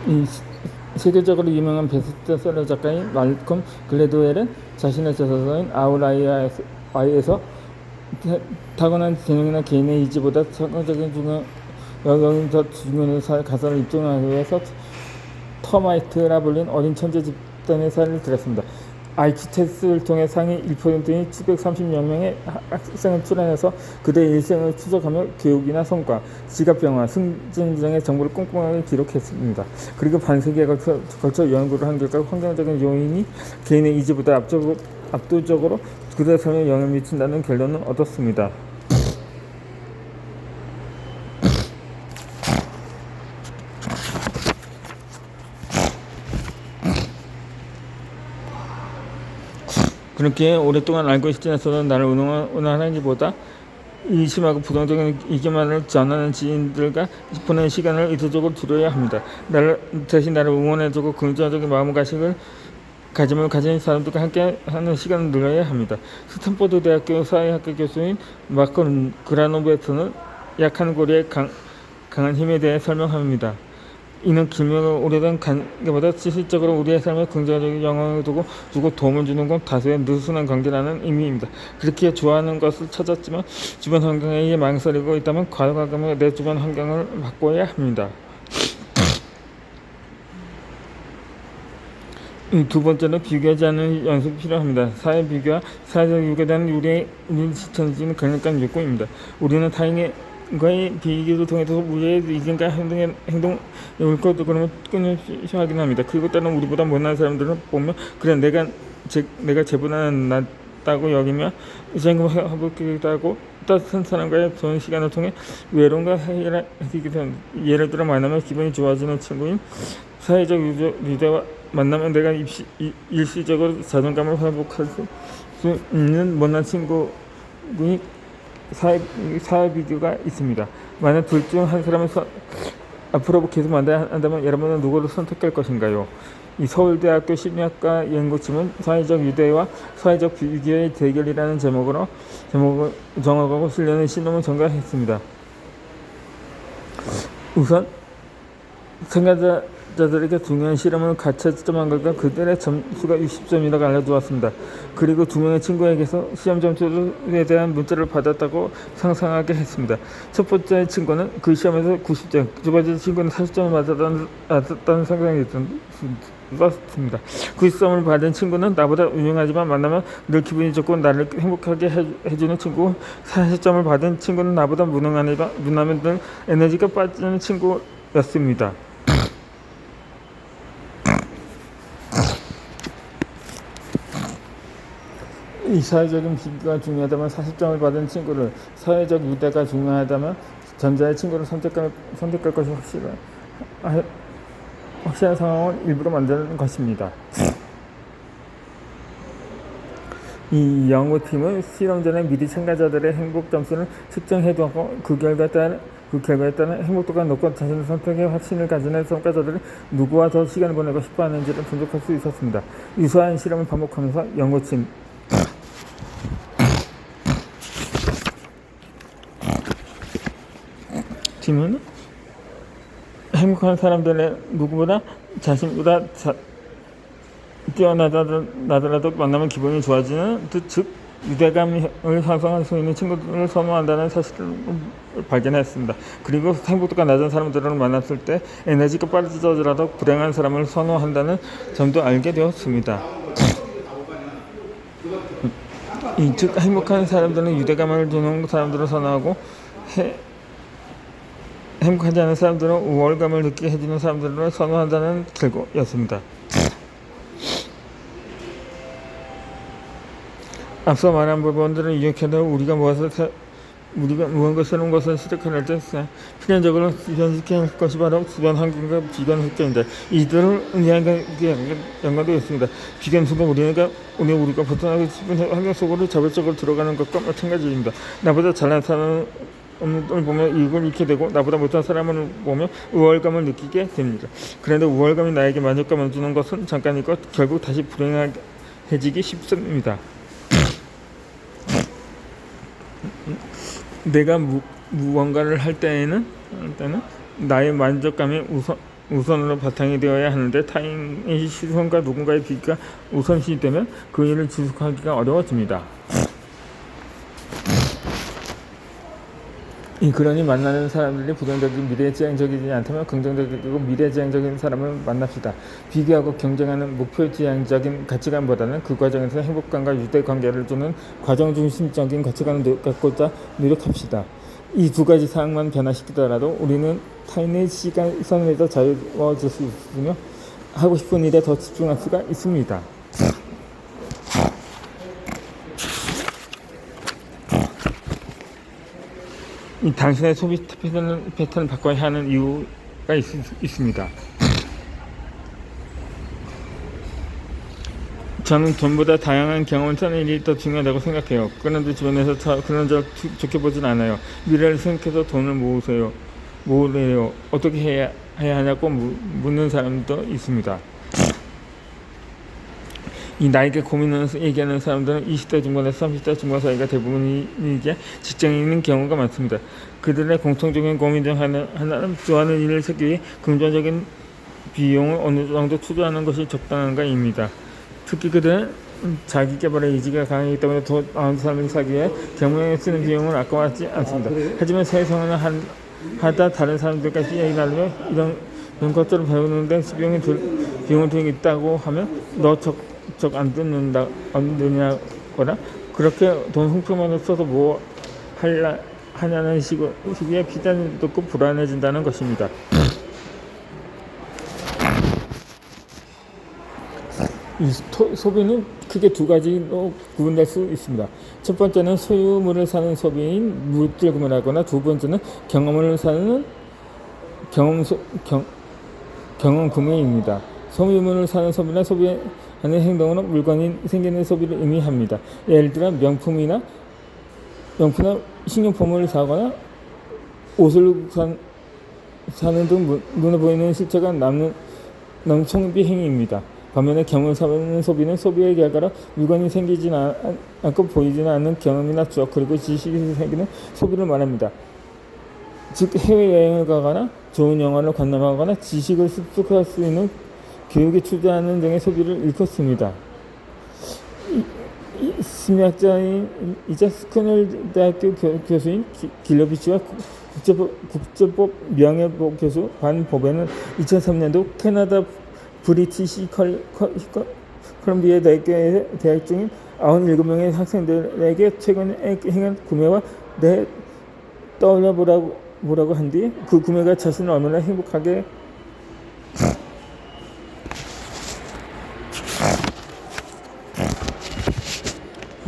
이 세계적으로 유명한 베스트셀러 작가인 말콤 글래드웰은 자신의 저서인 아웃라이어에서 타고난 재능이나 개인의 의지보다 성공적인 영역이 더 중요한 가설을 입증하기 위해서 터마이트라 불린 어린 천재 집단의 사례를 들었습니다. IQ 테스트를 통해 상위 1%인 730명의 학생을 출연해서 그들의 일생을 추적하며 교육이나 성과, 지갑병화, 승진 등의 정보를 꼼꼼하게 기록했습니다. 그리고 반세기에 걸쳐 연구를 한 결과 환경적인 요인이 개인의 의지보다 압도적으로 그들의 삶에 영향을 미친다는 결론을 얻었습니다. 그렇게 오랫동안 알고 있지않아도 나를 운운하는지보다 의심하고 부정적인 의견만을 전하는 지인들과 보내는 시간을 의도적으로 줄여야 합니다. 대신 나를 응원해주고 긍정적인 마음가짐을 가진 사람들과 함께하는 시간을 늘려야 합니다. 스탠포드 대학교 사회학과 교수인 마크 그라노베트는 약한 고리의 강한 힘에 대해 설명합니다. 이는 길며 오래된 관계보다 실질적으로 우리의 삶에 긍정적인 영향을 주고 도움을 주는 건 다수의 느슨한 관계라는 의미입니다. 그렇게 좋아하는 것을 찾았지만 주변 환경에 의해 망설이고 있다면 과감하게 내 주변 환경을 바꿔야 합니다. 두 번째는 비교하지 않는 연습이 필요합니다. 사회 비교와 사회적 유혹에 대한 우리의 지천지는 강력한 욕구입니다. 우리는 타인과의 비교를 통해서 우리의 의견과 행동의 옳고도 그름을 끊임없이 확인합니다. 그리고 때로는 우리보다 못난 사람들을 보며 그래 내가 쟤보다 낫다고 여기며 생각해보기도 하고 따뜻한 사람과의 좋은 시간을 통해 외로움과 해결하기도 합니다. 예를 들어 만나면 기분이 좋아지는 친구인 사회적 유대와 만나면 내가 일시적으로 자존감을 회복할 수 있는 못난 친구의 사회 비교가 있습니다. 만약 둘 중 한 사람을 앞으로 계속 만나야 한다면 여러분은 누구를 선택할 것인가요? 이 서울대학교 심리학과 연구팀은 사회적 유대와 사회적 비교의 대결이라는 제목을 정하고 실려는 실험을 전개했습니다. 우선 참가자들에게 중요한 실험을 같이 채점한 결과 그들의 점수가 60점이라고 알려주었습니다. 그리고 두 명의 친구에게서 시험 점수에 대한 문자를 받았다고 상상하게 했습니다. 첫 번째 친구는 그 시험에서 90점, 두 번째 친구는 40점을 맞았다는 상상이 습니다. 90점을 받은 친구는 나보다 유능하지만 만나면 늘 기분이 좋고 나를 행복하게 해주는 친구, 40점을 받은 친구는 나보다 무능하면 늘 에너지가 빠지는 친구였습니다. 이 사회적인 비교가 중요하다면 40점을 받은 친구를, 사회적 유대가 중요하다면 전자의 친구를 선택할 것이 확실한 상황을 일부러 만드는 것입니다. 이 연구팀은 실험 전에 미리 참가자들의 행복 점수를 측정해두고 그 결과에 따른 행복도가 높고 자신의 선택에 확신을 가지는 참가자들이 누구와 더 시간을 보내고 싶어 하는지를 분석할 수 있었습니다. 유사한 실험을 반복하면서 연구팀은 행복한 사람들의 누구보다 자신보다 뛰어나더라도 만나면 기분이 좋아지는 즉 유대감을 형성할 수 있는 친구들을 선호한다는 사실을 발견했습니다. 그리고 행복도가 낮은 사람들을 만났을 때 에너지가 빠르더라도 불행한 사람을 선호한다는 점도 알게 되었습니다. 즉 행복한 사람들은 유대감을 주는 사람들을 선호하고 행복하지 않은 사람들은 우월감을 느끼게 해주는 사람들을 선호한다는 결과였습니다. 앞서 말한 부분들을 이용해서 우리가 무언가 새로운 것을 시작할 때 필연적으로 현실화할 것이 바로 주변 환경과 비관 획정입니다. 이들은 연관되어 있습니다. 비관 속에 우리가 벗어나고 싶은 환경 속으로 자발적으로 들어가는 것과 마찬가지입니다. 나보다 잘난 사람을 보며 이걸 잃게 되고 나보다 못한 사람을 보며 우월감을 느끼게 됩니다. 그런데 우월감이 나에게 만족감을 주는 것은 잠깐이고 결국 다시 불행해지기 쉽습니다. 내가 무언가를 할 때는 나의 만족감이 우선으로 바탕이 되어야 하는데 타인의 시선과 누군가의 비가 우선시되면 그 일을 지속하기가 어려워집니다. 그러니 만나는 사람들이 부정적인 미래지향적이지 않다면 긍정적이고 미래지향적인 사람을 만납시다. 비교하고 경쟁하는 목표지향적인 가치관보다는 그 과정에서 행복감과 유대관계를 주는 과정중심적인 가치관을 갖고자 노력합시다. 이 두 가지 사항만 변화시키더라도 우리는 타인의 시선에서 자유로워질 수 있으며 하고 싶은 일에 더 집중할 수가 있습니다. 당신의 소비 패턴을 바꿔야 하는 이유가 있습니다. 저는 전보다 다양한 경험을 쌓는 일이 더 중요하다고 생각해요. 그런데 주변에서 그런 적 좋게 보진 않아요. 미래를 생각해서 돈을 모으래요. 어떻게 해야 하냐고 묻는 사람도 있습니다. 나에게 고민을 얘기하는 사람들은 20대 중반에서 30대 중반 사이가 대부분이기에 직장인인 경우가 많습니다. 그들의 공통적인 고민 중 하나는 좋아하는 일을 찾기 위해 금전적인 비용을 어느 정도 투자하는 것이 적당한가입니다. 특히 그들은 자기 개발의 의지가 강하기 때문에 더 나은 삶을 살기 위해 경영에 쓰는 비용을 아까워하지 않습니다. 하지만 세상을 하다 다른 사람들까지 얘기 나누며 이런 것들을 배우는데 비용을 들이고 있다고 하면 너 적 안 듣느냐거나 그렇게 돈 훔쳐만 써서 뭐 하냐는 시기에 비자는 듣고 불안해진다는 것입니다. 소비는 크게 두 가지로 구분될 수 있습니다. 첫 번째는 소유물을 사는 소비인 물질 구매를 하거나 두 번째는 경험을 사는 경험 구매입니다. 소유물을 사는 소비나 소비하는 행동은 물건이 생기는 소비를 의미합니다. 예를 들어 명품이나 식료품을 사거나 옷을 사는 등 눈에 보이는 실체가 남는 소비 행위입니다. 반면에 경험을 사는 소비는 소비의 결과로 물건이 생기지 않고 보이지는 않는 경험이나 추억 그리고 지식이 생기는 소비를 말합니다. 즉 해외여행을 가거나 좋은 영화를 관람하거나 지식을 습득할 수 있는 교육에 투자하는 등의 소비를 일컫습니다. 심리학자인 이자 스크넬 대학교 교수인 길러비치와 국제법 명예법 교수 반 보벤은 2003년도 캐나다 브리티시 컬럼비아 대학교에 대학 중인 97명의 학생들에게 최근에 행한 구매와 대해 떠올려보라고 한 뒤 그 구매가 자신을 얼마나 행복하게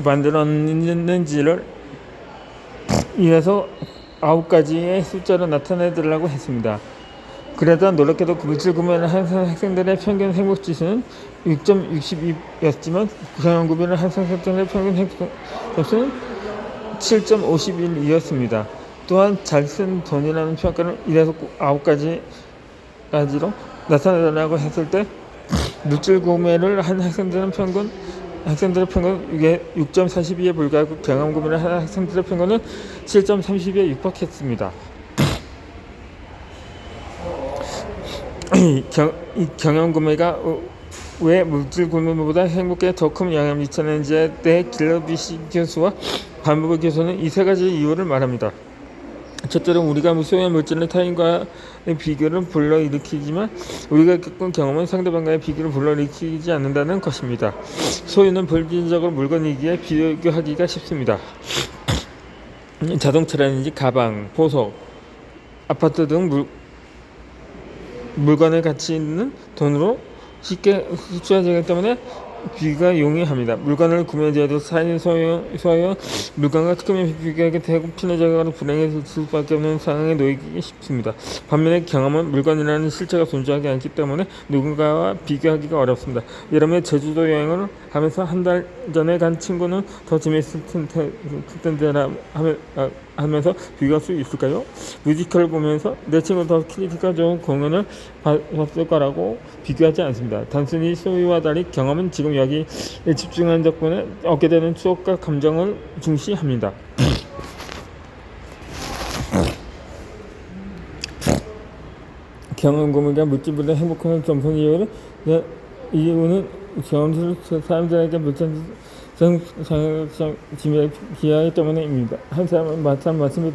만들었는지를 이어서 9가지의 숫자로 나타내달라고 했습니다. 그래도 노력해도 물질 구매를 한 학생들의 평균 행복지수는 6.62였지만 경영 구매를 한 학생들의 평균 행복지수는 7.51이었습니다. 또한 잘 쓴 돈이라는 평가를 이래서 9가지로 나타내달라고 했을 때 물질 구매를 한 학생들의 평균 6.42에 불과하고 경험 구매를 한 학생들의 평균은 7.30에 육박했습니다. 이 경험 구매가 왜 물질 구매보다 행복에 더 큰 영향을 미쳤는지에 대해 길러비시 교수와 반부부 교수는 이 세 가지 이유를 말합니다. 첫째로 우리가 소유한 물질은 타인과의 비교를 불러일으키지만 우리가 겪은 경험은 상대방과의 비교를 불러일으키지 않는다는 것입니다. 소유는 본질적으로 물건이기에 비교하기가 쉽습니다. 자동차라든지 가방, 보석, 아파트 등 물건의 가치는 돈으로 쉽게 수출되기 때문에 비교가 용이합니다. 물건을 구매하더라도 타인 소유한 물건과 특별히 비교하게 되고 피해자가 불행해질 수밖에 없는 상황에 놓이기 쉽습니다. 반면에 경험은 물건이라는 실체가 존재하지 않기 때문에 누군가와 비교하기가 어렵습니다. 여러분의 제주도 여행을 하면서 한 달 전에 간 친구는 더 재미있을 텐데라 하면서 비교할 수 있을까요? 뮤지컬을 보면서 내 친구는 더 퀄리티가 좋은 공연을 봤을 거라고 비교하지 않습니다. 단순히 소유와 달리 경험은 지금 여기에 집중한 덕분에 얻게 되는 추억과 감정을 중시합니다. 경험 고문과 묻지보다 행복한 점성 이유는 경험을 사람들에게 물질적 지배에 기하기 때문입니다. 한 사람은 마찬가지로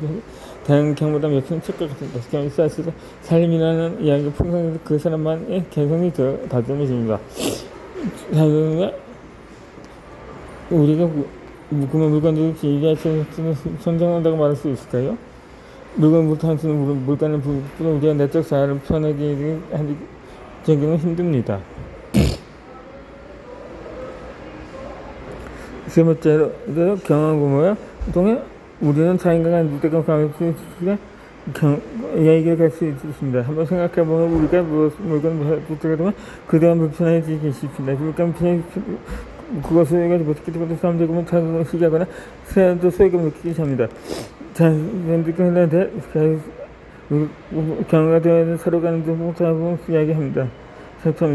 다른 경우보다 몇푼 칠것 같습니다. 경험이 쌓여서 삶이라는 이야기가 풍성해서 그 사람만의 개성이 다듬어집니다. 우리가 물건들을 길게 선정한다고 말할 수 있을까요? 물건부터 한수는 물건을 부르는 우리가 내적 자아를 표현하기 하기는 힘듭니다. 세 번째로 경험 구모를 통해 우리는 자인간과 누대가 강해지게 이야기를 할 수 있습니다. 한번 생각해보면 우리가 물건을 붙들게 되면 그동안 불편해지기 쉽습니다. 물건 그거 소유가 못했기 때문에 사람들은 타격을 시기하거나 사람도 소유가 느끼기 합니다. 자연스럽게 경우가 되어 서로 간에 못하고 이야기합니다.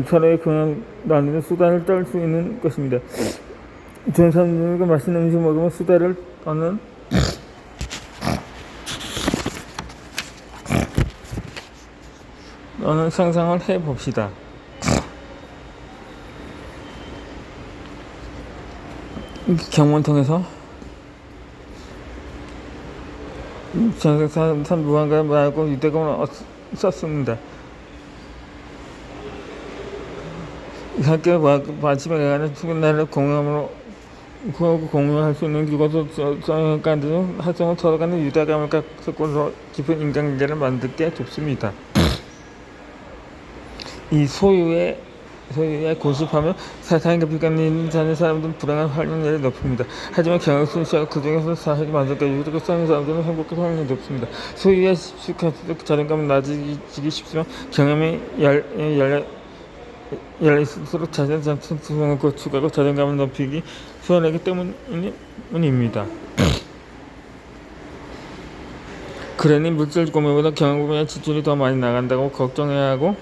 서로의 경험 나누는 수다를 떨 수 있는 것입니다. 좋은 사람들과 맛있는 음식 먹으면 수다를 떠는 상상을 해봅시다. 경험을 통해서 정상 무한가 말고 유대감을 썼습니다. 학교 마지막에 가는 추운 날을 공유할 수 있는 그것도 정까지도 활성을 서로 간의 유대감을 갖고 깊은 인간관계를 만들게 돕습니다. 이 소유에 고집하며 사상과 비관이 자는 사람들은 불행한 활용률이 높습니다. 하지만 경험을 시하고 그 중에서 사회적 만족과 유득을 쌓는 사람들은 행복한 활용률이 높습니다. 소유에 집중할수록 자존감은 낮아지기 쉽지만 경험이 열릴수록 자신의 장점을 구축하고 자존감을 높이기 수월하기 때문입니다. 그러니 물질 구매보다 경험 구매에 지출이 더 많이 나간다고 걱정해야 하고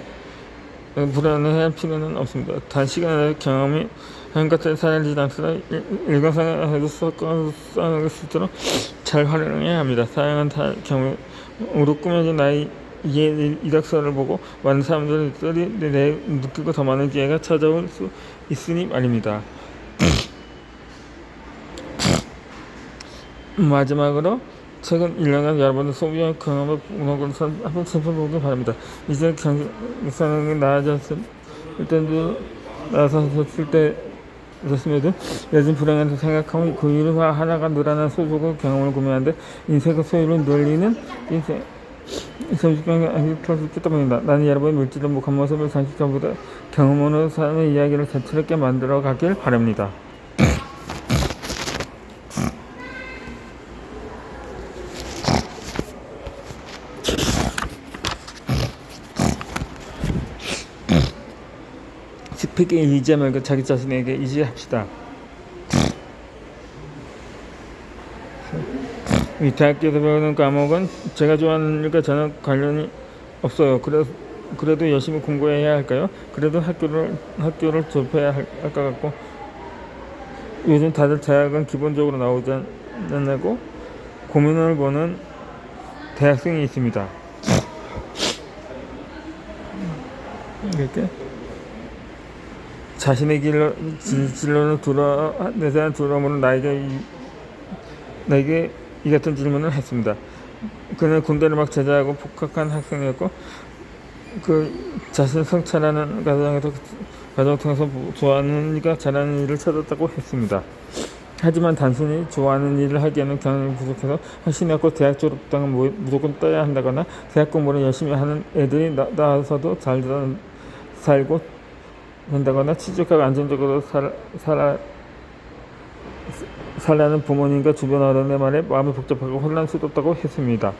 불안해할 필요는 없습니다. 단시간에 경험이 한것을 사라지지 않도록 일관성에도 썩어갈 수 있도록 잘 활용해야 합니다. 사용한 경험으로 꾸며진 나의 이력서를 보고 많은 사람들이 느끼고 더 많은 기회가 찾아올 수 있으니 말입니다. 마지막으로 최근 1년간 여러분의 소비와 경험을 우선으로 한번 살펴보기 바랍니다. 이제 경상이 나아졌을 때도 나섰을 때였음에도 요즘 불행해서 생각하면 그 이유 하나가 늘어난 소득을 경험을 구매하는데 인생의 소유를 늘리는 인생 성직경이 켜있기 때문입니다. 나는 여러분의 물질의 목한 모습을 장식전보다 경험으로 사람의 이야기를 자연스럽게 만들어 가길 바랍니다. 스펙에 의지하지 말고 자기 자신에게 의지합시다. 이 대학교에서 배우는 과목은 제가 좋아하는 일과 전혀 관련이 없어요. 그래도 열심히 공부해야 할까요? 그래도 학교를 졸업해야 할 것 같고 요즘 다들 대학은 기본적으로 나오지 않냐고 고민을 보는 대학생이 있습니다. 이렇게 자신의 진로는 내 대한 두려움으로 나에게 이 같은 질문을 했습니다. 그는 군대를 막 제대하고 복학한 학생이었고 그 자신을 성찰하는 과정을 통해서 좋아하는 일과 잘하는 일을 찾았다고 했습니다. 하지만 단순히 좋아하는 일을 하기에는 경험이 부족해서 확신이 없고 대학 졸업장은 무조건 따야 한다거나 대학 공부를 열심히 하는 애들이 나와서도 잘 살고 된다거나 취직하고 안정적으로 살라는 부모님과 주변 어른의 말에 마음이 복잡하고 혼란스럽다고 했습니다.